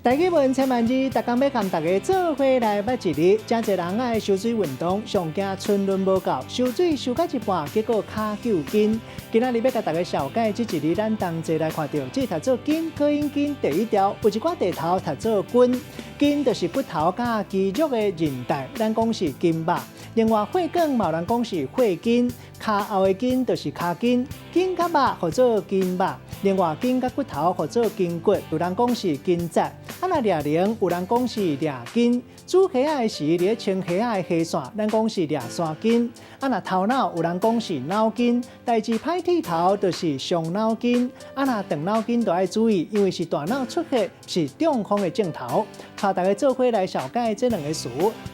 大家问千万字，大家要跟大家做伙来捌一日。真侪人爱游水运动，上惊春轮无够，游水游到一半，结果脚揪筋。今仔日要甲大家小解这一日，咱同齐来看到，这读做筋，可因筋第一条，有一寡地头读做筋，筋就是骨头甲肌肉的韧带，咱讲是筋肉。另外，血管嘛有人讲是血筋，脚后的筋就是脚筋，筋甲肉或做筋肉。另外，筋甲骨头或做筋骨，有人讲是筋节。啊，那掠铃，有人讲是掠筋；煮虾仔的时，咧清虾仔的虾线，咱讲是掠线筋。啊，那头脑，有人讲是脑筋；代志歹剃头，就是伤脑筋。啊，那动脑筋都要注意，因为是大脑出血，是中风的症头。带大家做伙来小解这两个词。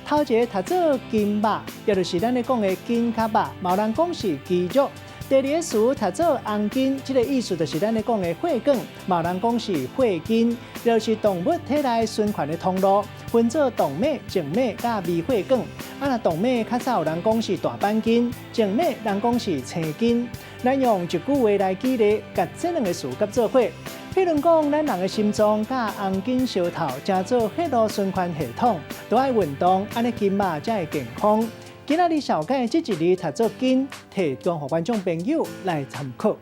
头一个读做筋肉，也就是咱咧讲的筋甲肉，有人讲是肌肉。第二个词读做红筋，这个意思就是咱咧讲的血管，有人讲是血筋，就是动物体内循环的通路，分做动脉、静脉甲微血管。啊，那动脉较早有人讲是大板筋，静脉人讲是青筋。咱用一句话来举例，甲这两个词合做伙。譬如讲，咱人的心脏甲红筋相头，叫做血路循环系统，都爱运动，安尼筋肉才会健康。今仔日小解这一日读做筋，提供给观众朋友来参考。